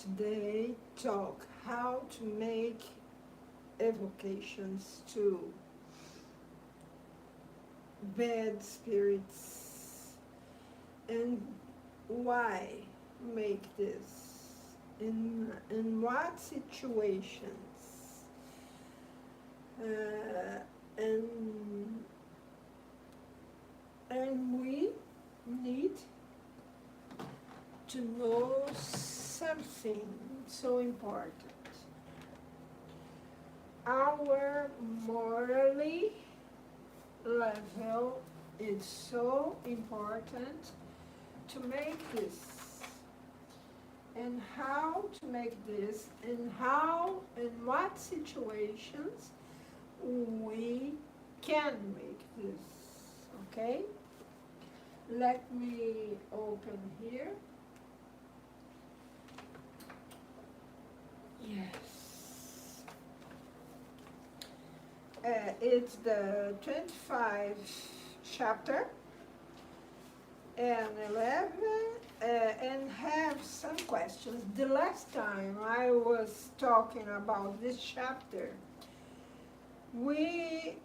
today talk how to make evocations to bad spirits and why make this in what situations and and we need to know something so important. Our morally level is so important to make this. And how to make this, and how, in what situations we can make this. Okay? Let me open here. Yes. It's the 25th chapter and 11 and have some questions. The last time I was talking about this chapter, we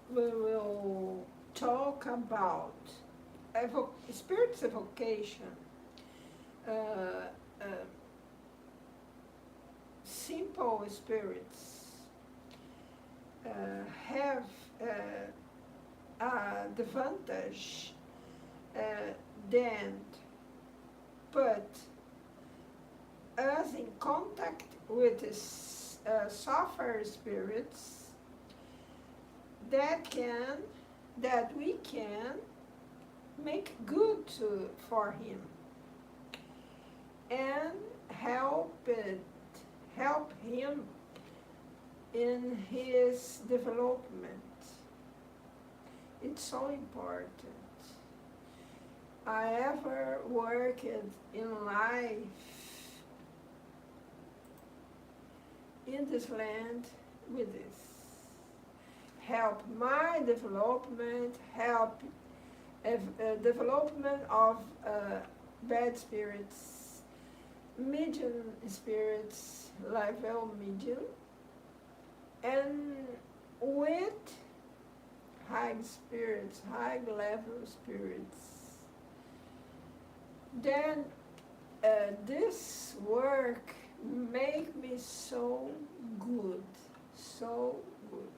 will talk about spirit's evocation, uh, uh, simple spirits have advantage than put us in contact with softer spirits that we can make good for him and help him in his development. It's so important. I ever worked in life in this land with this. Help my development, help development of bad spirits, medium spirits, level medium, and with high spirits, high level spirits. Then this work make me so good, so good.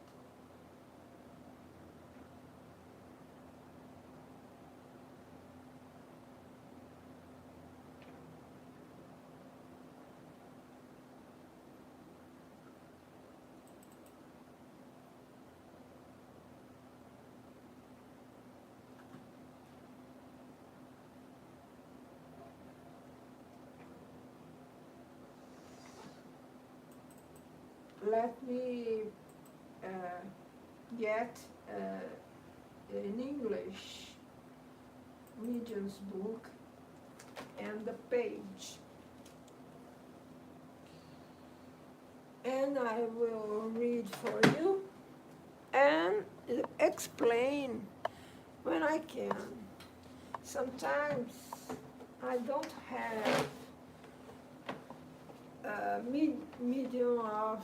Let me get in English Medium's book and the page, and I will read for you and explain when I can. Sometimes I don't have a medium of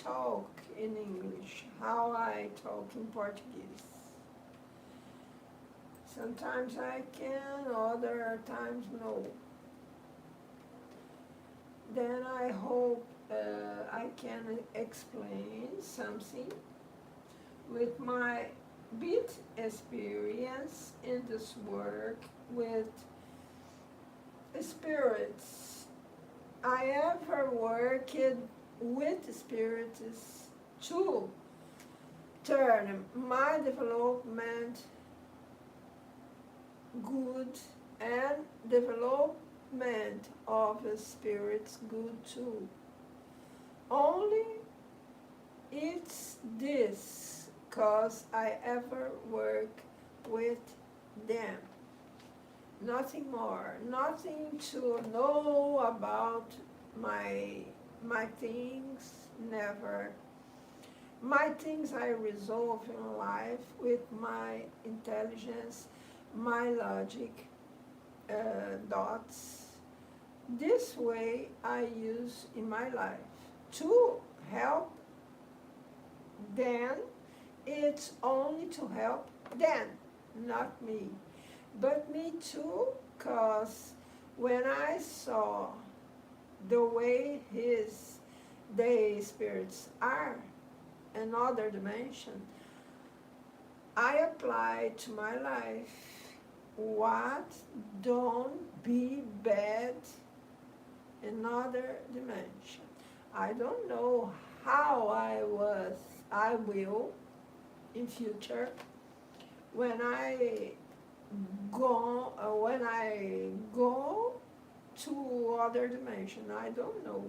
talk in English, how I talk in Portuguese. Sometimes I can, other times no. Then I hope I can explain something with my bit experience in this work with spirits. I ever worked with spirits to turn my development good and development of spirits good too. Only it's this cause I ever work with them. Nothing more, nothing to know about my My things never. My things I resolve in life with my intelligence, my logic, dots. This way I use in my life to help. Then it's only to help them, not me. But me too, because when I saw the way the spirits are, another dimension, I apply to my life what don't be bad another dimension. I don't know how I will in future when I when I go to other dimension. I don't know.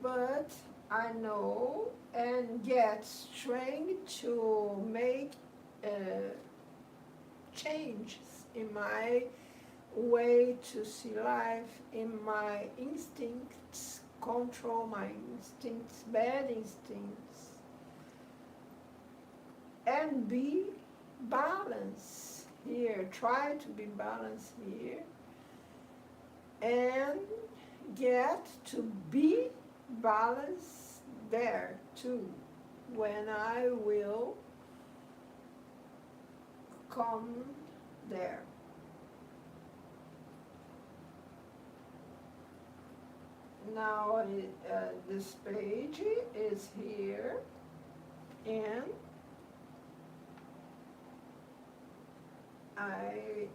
But I know and get strength to make uh, changes in my way to see life, in my instincts, control my instincts, bad instincts, and be balanced here, try to be balanced here, and get to be balanced there too, when I will come there. Now this page is here, and I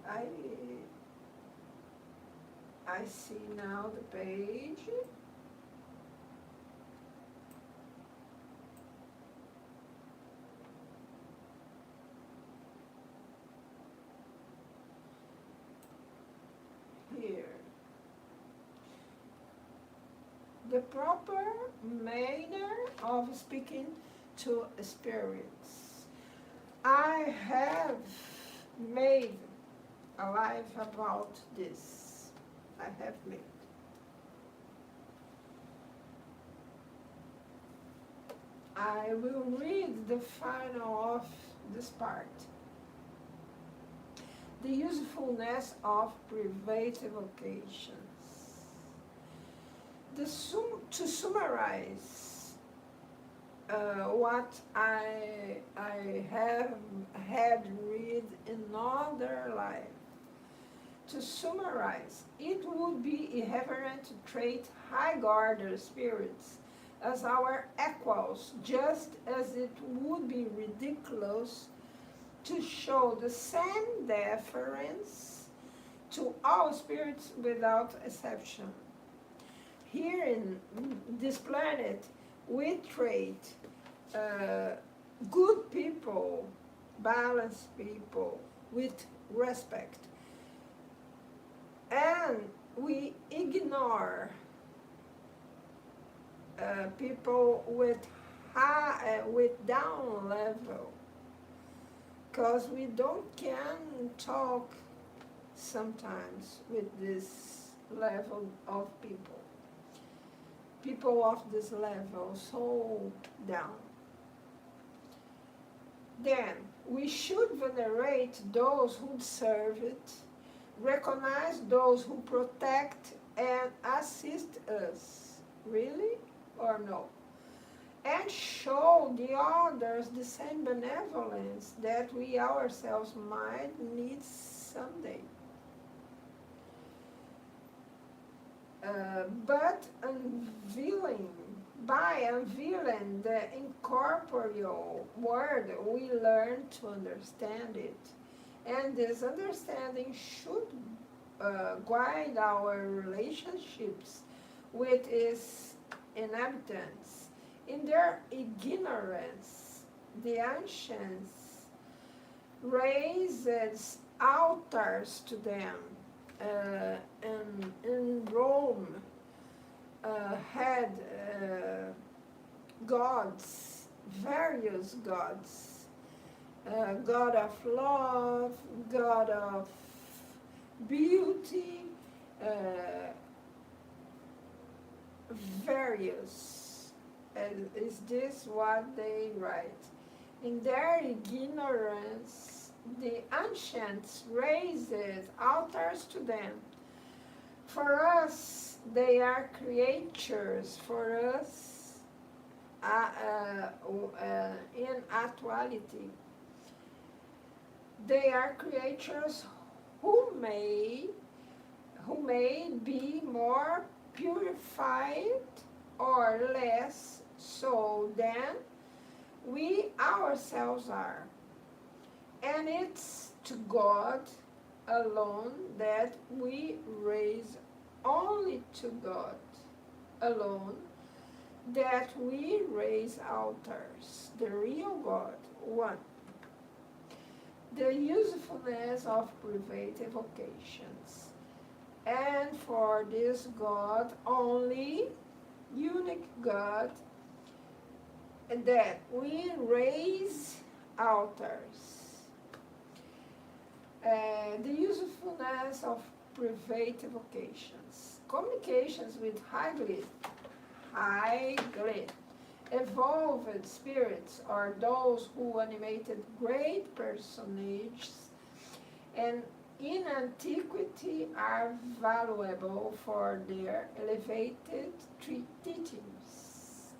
see now the page. Here. The proper manner of speaking to spirits. I have made a life about this. I have made. I will read the final of this part. The usefulness of private evocations. To summarize what I have had read in other life. To summarize, it would be irreverent to treat high-order spirits as our equals, just as it would be ridiculous to show the same deference to all spirits without exception. Here in this planet, we treat good people, balanced people with respect. And we ignore people with down level, because we can talk sometimes with this level of people of this level, so down. Then we should venerate those who serve it, recognize those who protect and assist us, really or no, and show the others the same benevolence that we ourselves might need someday. But by unveiling the incorporeal word, we learn to understand it. And this understanding should guide our relationships with its inhabitants. In their ignorance, the ancients raised altars to them. In Rome, had gods, various gods, God of love, God of beauty, various, and is this what they write? In their ignorance, the ancients raised altars to them. For us, they are creatures. For us, in actuality, they are creatures who may be more purified or less so than we ourselves are. And it's to God alone that we raise, only to God alone that we raise altars, the real God, one. The usefulness of private evocations. And for this God only, unique God, that we raise altars. The usefulness of private evocations. Communications with highly evolved spirits, or those who animated great personages and in antiquity are valuable for their elevated teachings.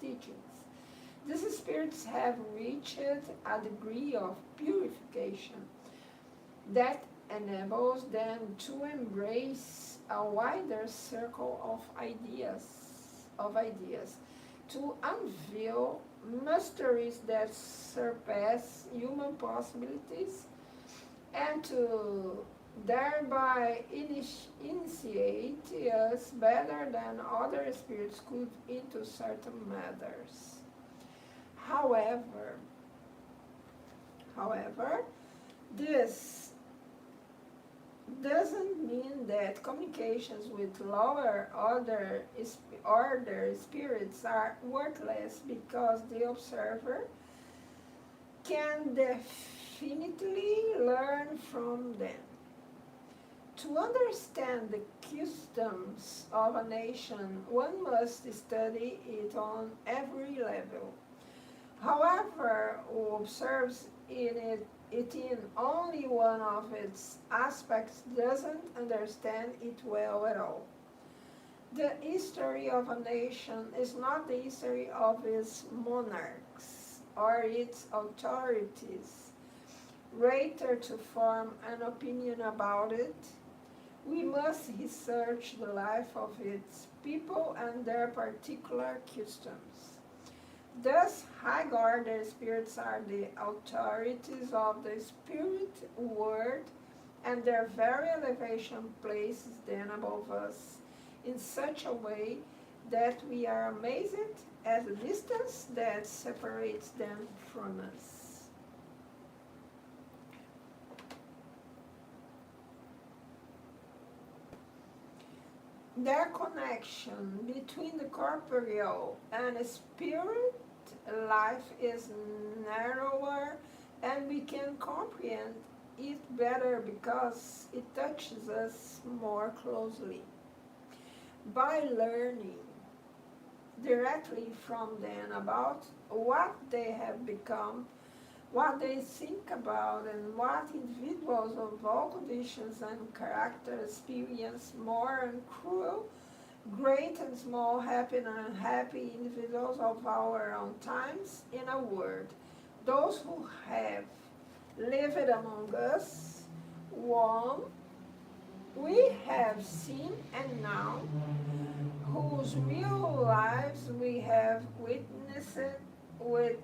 These spirits have reached a degree of purification that enables them to embrace a wider circle of ideas, to unveil mysteries that surpass human possibilities, and to thereby initiate us better than other spirits could into certain matters. However, this doesn't mean that communications with lower order spirits are worthless, because the observer can definitely learn from them. To understand the customs of a nation, one must study it on every level. However, who observes it in only one of its aspects doesn't understand it well at all. The history of a nation is not the history of its monarchs or its authorities. Rather, to form an opinion about it, we must research the life of its people and their particular customs. Thus, high-order spirits are the authorities of the spirit world, and their very elevation places them above us in such a way that we are amazed at the distance that separates them from us. Their connection between the corporeal and spirit life is narrower, and we can comprehend it better because it touches us more closely. By learning directly from them about what they have become, what they think about, and what individuals of all conditions and character experience, more and cruel, great and small, happy and unhappy individuals of our own times, in a word, those who have lived among us, one we have seen and known, whose real lives we have witnessed with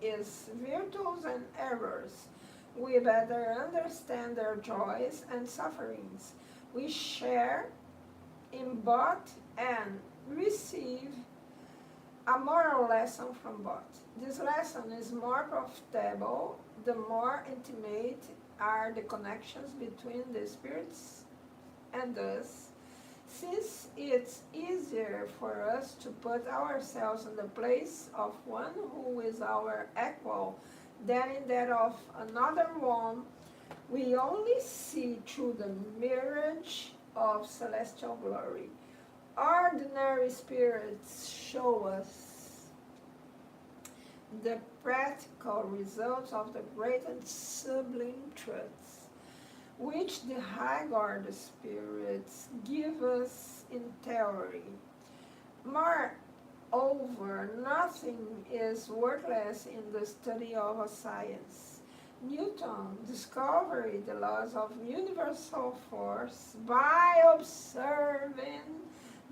its virtues and errors. We better understand their joys and sufferings. We share in both and receive a moral lesson from both. This lesson is more profitable the more intimate are the connections between the spirits and us, since it's easier for us to put ourselves in the place of one who is our equal than in that of another one. We only see through the mirage of celestial glory. ordinary spirits show us the practical results of the great and sublime truths, which the high-order spirits give us in theory. Moreover, nothing is worthless in the study of a science. Newton discovered the laws of universal force by observing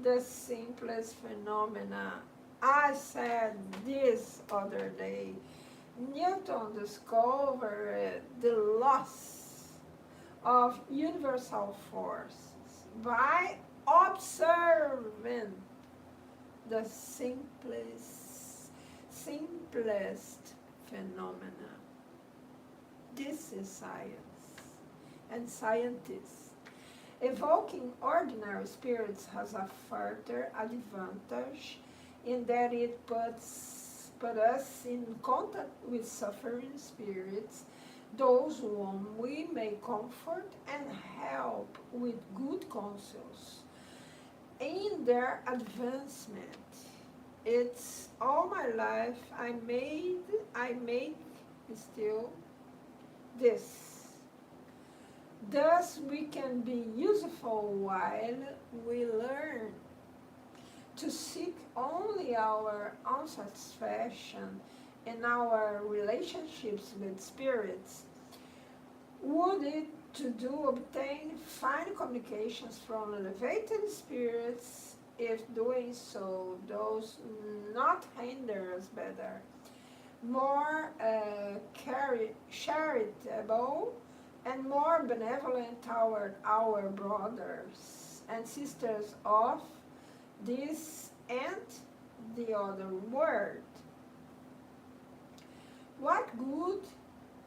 the simplest phenomena. I said this other day, Newton discovered the laws of universal force by observing the simplest phenomena. This is science and scientists. Evoking ordinary spirits has a further advantage in that it puts us in contact with suffering spirits, those whom we may comfort and help with good counsels in their advancement. It's all my life I make still this. Thus we can be useful while we learn to seek only our own satisfaction in our relationships with spirits. Would it to do obtain fine communications from elevated spirits, if doing so does not hinder us better, more charitable and more benevolent toward our brothers and sisters of this and the other world? What good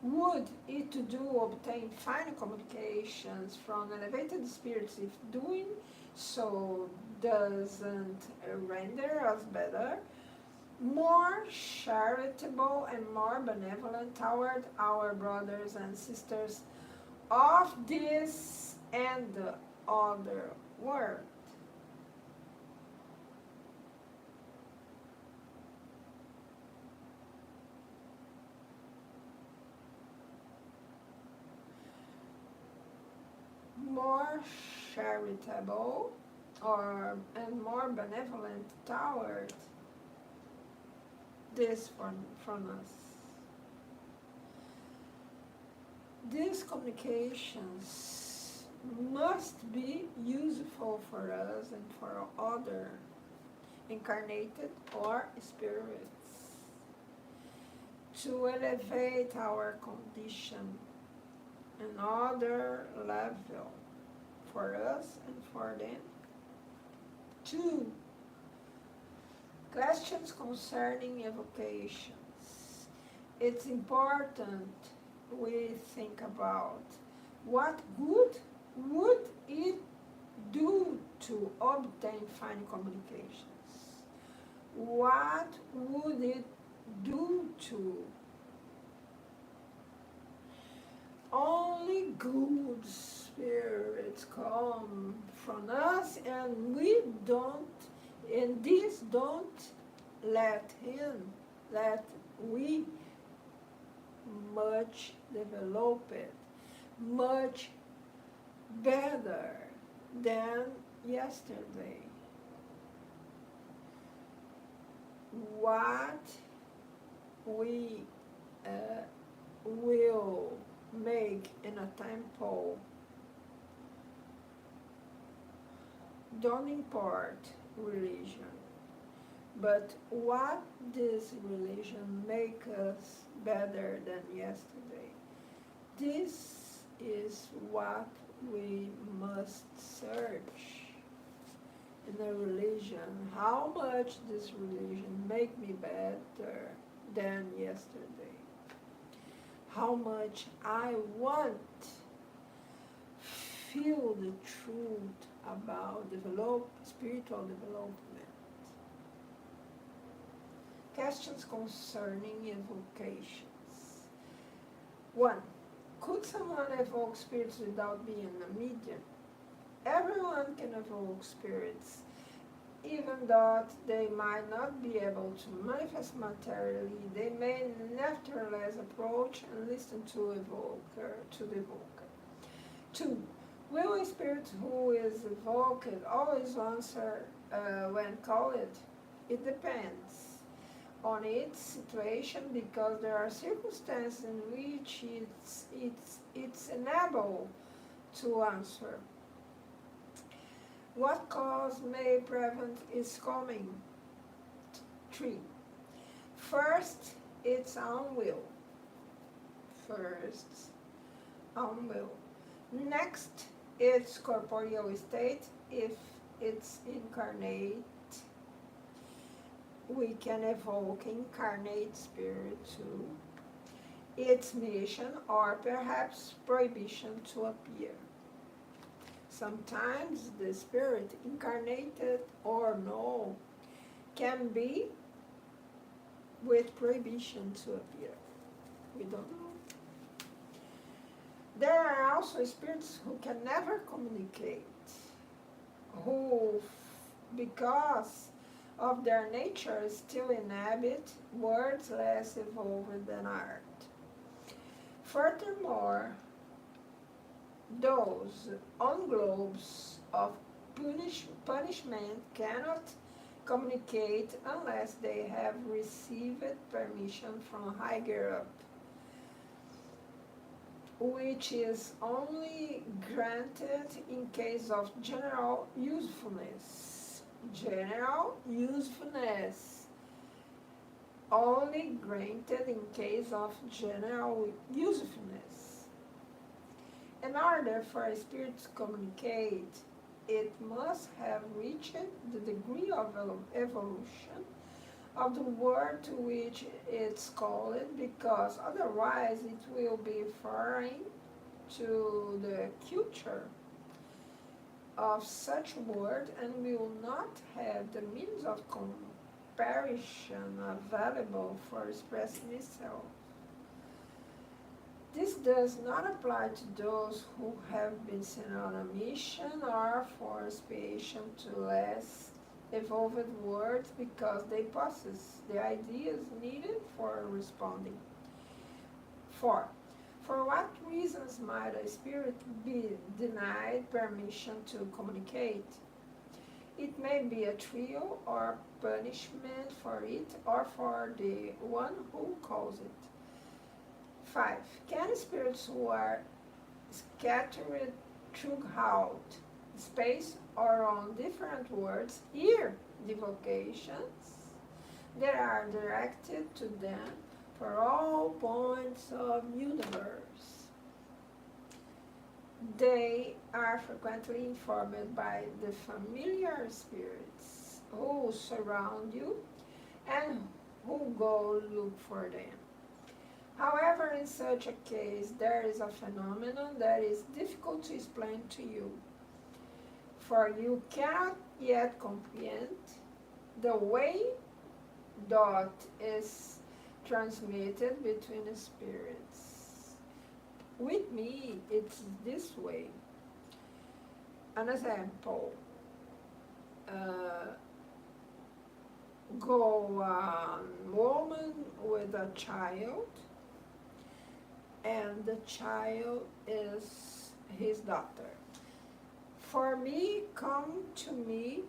would it to do obtain fine communications from elevated spirits, if doing so doesn't render us better, more charitable and more benevolent toward our brothers and sisters of this and the other world? More charitable and more benevolent toward this from us. These communications must be useful for us and for other incarnated or spirits to elevate our condition another level for us and for them. 2. Questions concerning evocations. It's important we think about what good would it do to obtain fine communications? What would it do to only good spirits come from us, and we don't, and this don't let we much develop it, much better than yesterday. What we will make in a temple don't import religion, but what this religion make us better than yesterday. This is what we must search in a religion. How much this religion make me better than yesterday? How much I want feel the truth about spiritual development. Questions concerning evocations. 1. Could someone evoke spirits without being a medium? Everyone can evoke spirits, Even though they might not be able to manifest materially, they may nevertheless approach and listen to the evoker. 2. Will a spirit who is evoked always answer when called? It depends on its situation, because there are circumstances in which it's unable to answer. What cause may prevent its coming? 3. First, its own will. First, own will. Next, its corporeal state. If it's incarnate, we can evoke incarnate spirit too. Its mission, or perhaps prohibition to appear. Sometimes the spirit, incarnated or no, can be with prohibition to appear. We don't know. There are also spirits who can never communicate, who, because of their nature, still inhabit words less evolved than art. Furthermore, those on globes of punishment cannot communicate unless they have received permission from higher up, which is only granted in case of general usefulness. General usefulness. Only granted in case of general usefulness. In order for a spirit to communicate, it must have reached the degree of evolution of the word to which it's called, because otherwise it will be foreign to the culture of such word and will not have the means of comparison available for expressing itself. This does not apply to those who have been sent on a mission or for expiation to less evolved words, because they possess the ideas needed for responding. 4. For what reasons might a spirit be denied permission to communicate? It may be a trial or punishment for it or for the one who calls it. 5. Can spirits who are scattered throughout space or on different words hear the vocations that are directed to them for all points of universe? They are frequently informed by the familiar spirits who surround you and who go look for them. However, in such a case, there is a phenomenon that is difficult to explain to you, for you cannot yet comprehend the way that is transmitted between the spirits. With me, it's this way. An example, go a woman with a child, and the child is his daughter. For me, come to me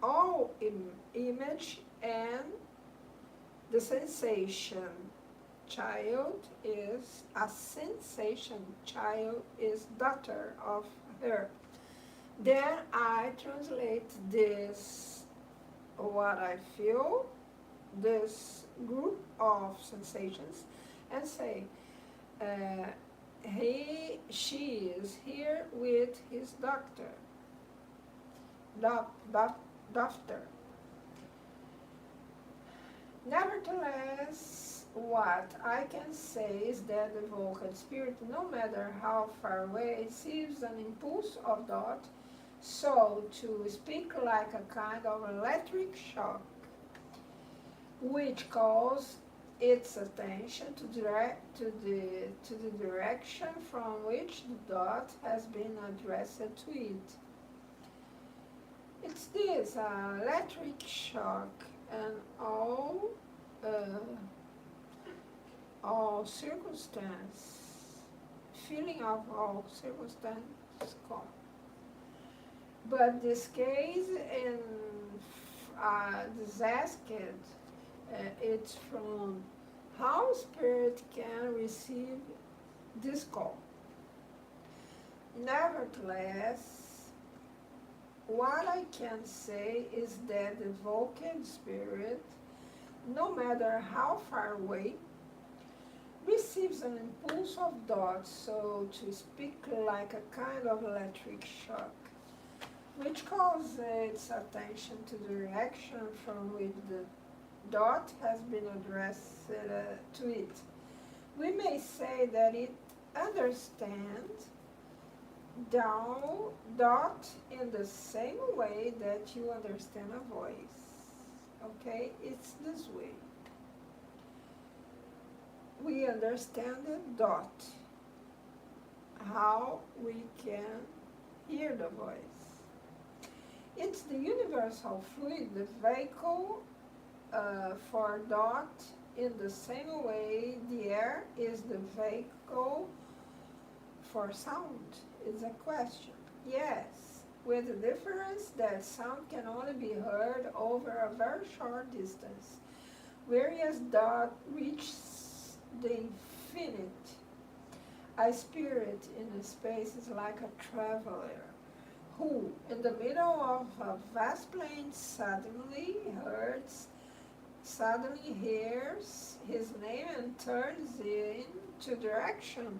all image and the sensation. Child is a sensation. Child is daughter of her. Then I translate this, what I feel, this group of sensations, and say, she is here with his daughter. Nevertheless, what I can say is that the evoked spirit, no matter how far away, receives an impulse of thought, so to speak, like a kind of electric shock, which calls its attention to the direction from which the thought has been addressed to it. It It's this electric shock and uh, all circumstance, feeling of all circumstance come. But this case in this asked, it's from how spirit can receive this call. Nevertheless, what I can say is that the evoked spirit, no matter how far away, receives an impulse of thought, so to speak, like a kind of electric shock, which calls its attention to the direction from which the dot has been addressed to it. We may say that it understands dot in the same way that you understand a voice. Okay, it's this way. We understand the dot, how we can hear the voice. It's the universal fluid, the vehicle for dot in the same way the air is the vehicle for sound. It's a question. Yes, with the difference that sound can only be heard over a very short distance, whereas dot reaches the infinite. A spirit in a space is like a traveler who, in the middle of a vast plain, suddenly hears his name and turns into direction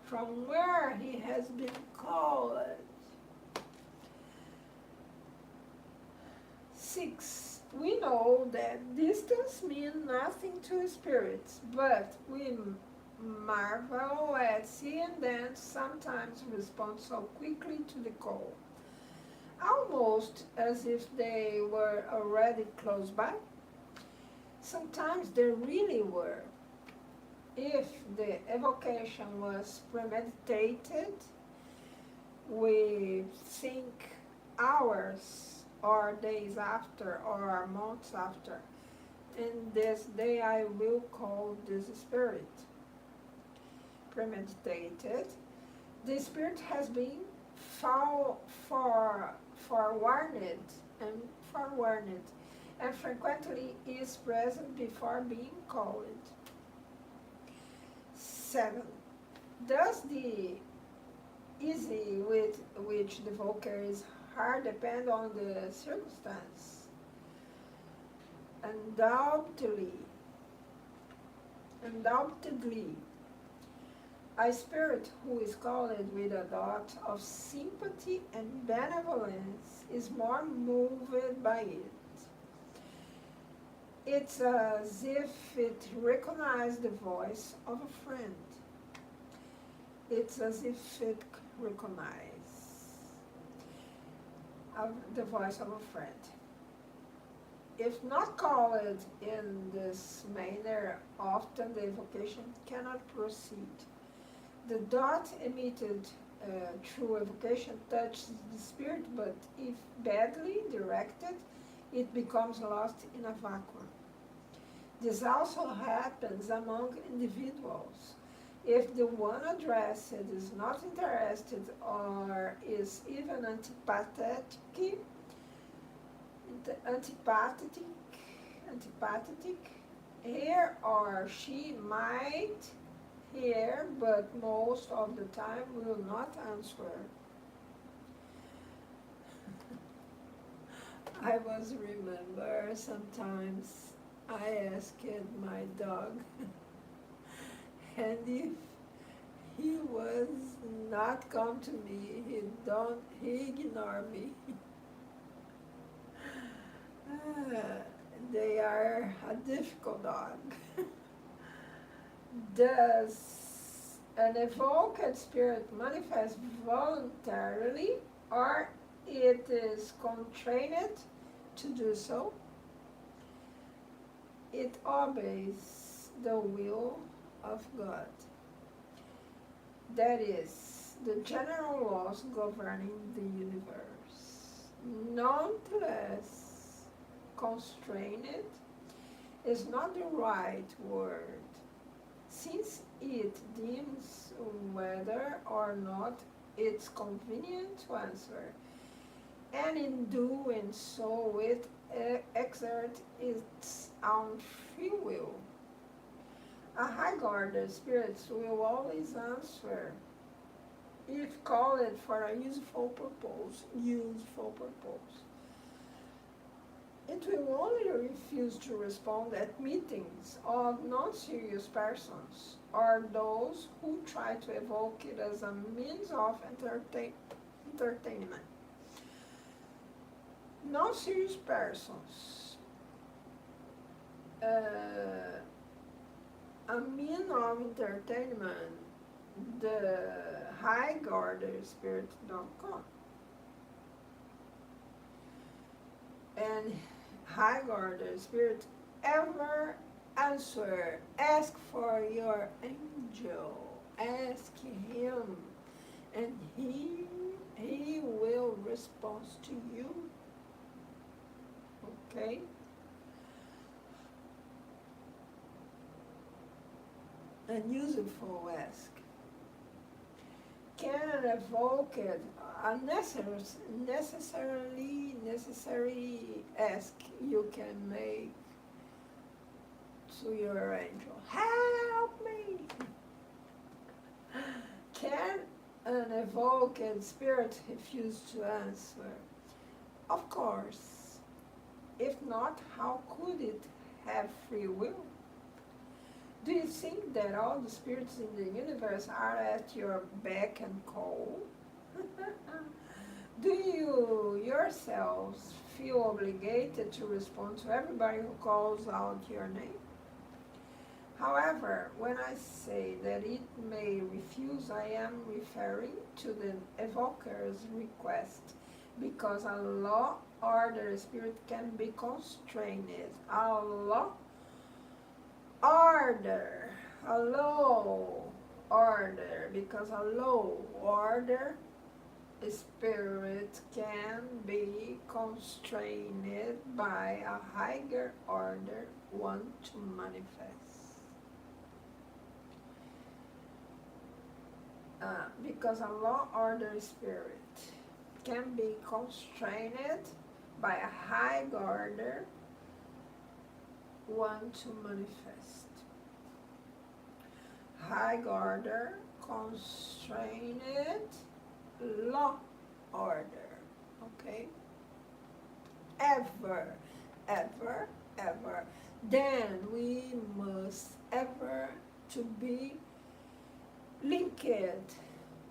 from where he has been called. 6. We know that distance means nothing to spirits, but we marvel at seeing them sometimes respond so quickly to the call, almost as if they were already close by. Sometimes they really were. If the evocation was premeditated, we think hours or days after or months after. In this day I will call this spirit. Premeditated. The spirit has been forewarned and frequently is present before being called. 7. Does the easy with which the vocal is hard depend on the circumstance? Undoubtedly. A spirit who is called with a dot of sympathy and benevolence is more moved by it. It's as if it recognized the voice of a friend. It's as if it recognizes the voice of a friend. If not called in this manner, often the evocation cannot proceed. The dot emitted through evocation touches the spirit, but if badly directed, it becomes lost in a vacuum. This also happens among individuals. If the one addressed is not interested or is even antipathetic, he or she might hear, but most of the time will not answer. I was remember sometimes I asked my dog, and if he was not come to me, he ignore me. They are a difficult dog. Does an evoked spirit manifest voluntarily, or it is constrained to do so? It obeys the will of God. That is, the general laws governing the universe. Nonetheless, constrained is not the right word, since it deems whether or not it's convenient to answer, and in doing so it exerts its own free will. A high-guarded spirit will always answer if called for a useful purpose. It will only refuse to respond at meetings of non-serious persons or those who try to evoke it as a means of entertainment. Non-serious persons, a means of entertainment, the high-guarded spirit don't come. And high-guarded spirit ever answer, ask for your angel, ask him, and he will respond to you. Okay? And useful ask. Can evoke it a necessary ask you can make to your angel. Help me! Can an evoked spirit refuse to answer? Of course. If not, how could it have free will? Do you think that all the spirits in the universe are at your beck and call? Do you yourselves feel obligated to respond to everybody who calls out your name? However, when I say that it may refuse, I am referring to the evoker's request, because a law order spirit can be constrained. A law order, a low order, because a low order spirit can be constrained by a higher order one to manifest. Because a low order spirit can be constrained by a high order one to manifest. High order constrained law order. Okay? Ever. Then we must ever to be linked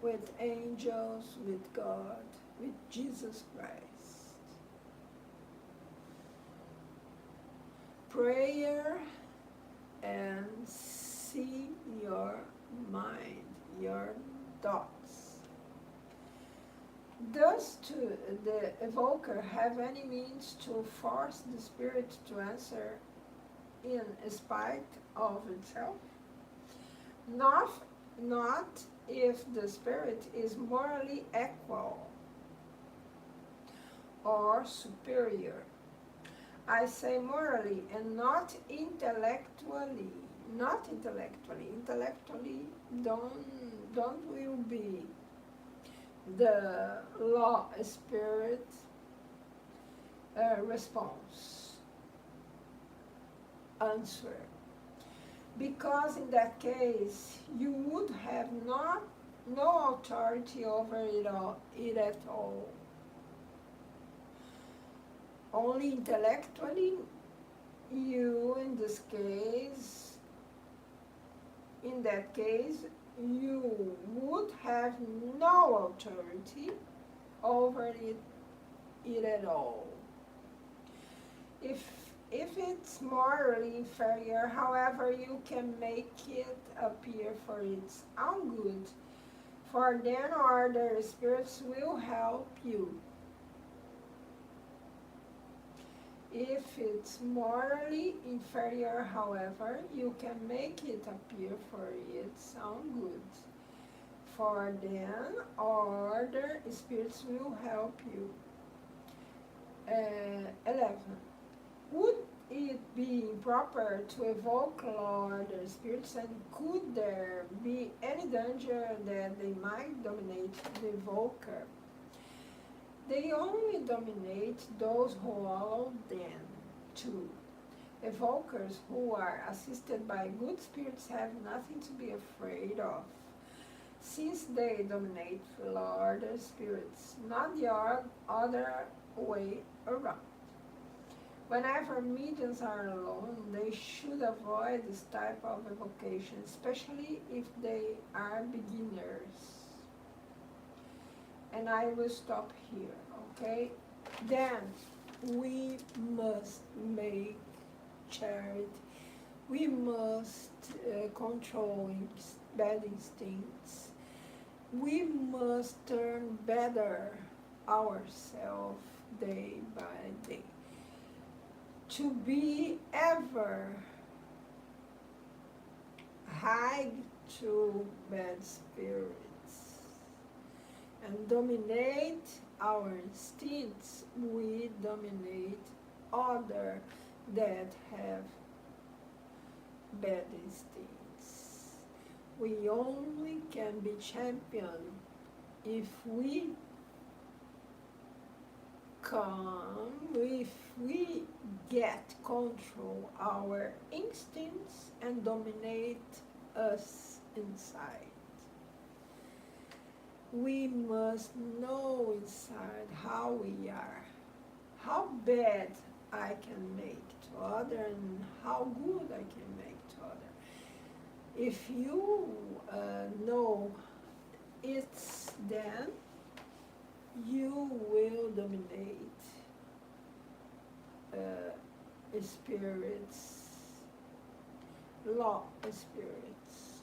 with angels, with God, with Jesus Christ. Prayer and see your mind, your thoughts. Does the evoker have any means to force the spirit to answer in spite of itself? Not if the spirit is morally equal or superior. I say morally and not intellectually. Not intellectually. Intellectually don't will be the law spirit response, answer. Because in that case, you would have no authority over it at all. Only intellectually, you in that case, you would have no authority over it at all. If it's morally inferior, however, you can make it appear for its own good, for then other spirits will help you. If it's morally inferior, however, you can make it appear for its own good, for then other spirits will help you. 11. Would it be improper to evoke Lord or spirits, and could there be any danger that they might dominate the evoker? They only dominate those who allow them to. Evokers who are assisted by good spirits have nothing to be afraid of, since they dominate Lord or spirits, not the other way around. Whenever mediums are alone, they should avoid this type of evocation, especially if they are beginners. And I will stop here, okay? Then we must make charity. We must control bad instincts. We must turn better ourselves day by day. To be ever high to bad spirits and dominate our instincts, we dominate other that have bad instincts. We only can be champion if we if we get control our instincts and dominate us inside. We must know inside how we are, how bad I can make to other and how good I can make to other. If you know it's then you will dominate spirits, law spirits,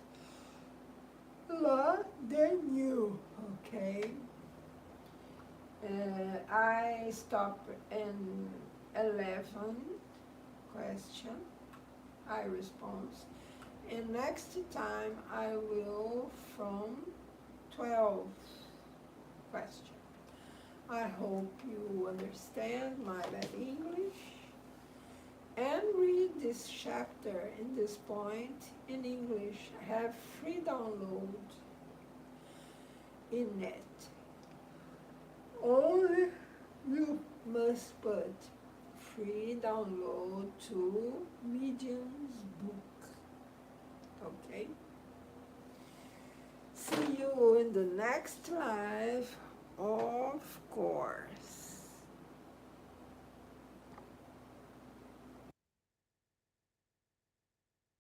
law than you, okay? I stop in 11 question, I respond, and next time I will from 12 question. I hope you understand my bad English and read this chapter in this point in English. Have free download in net. Only you must put free download to Médiuns book. Okay? See you in the next live, of course.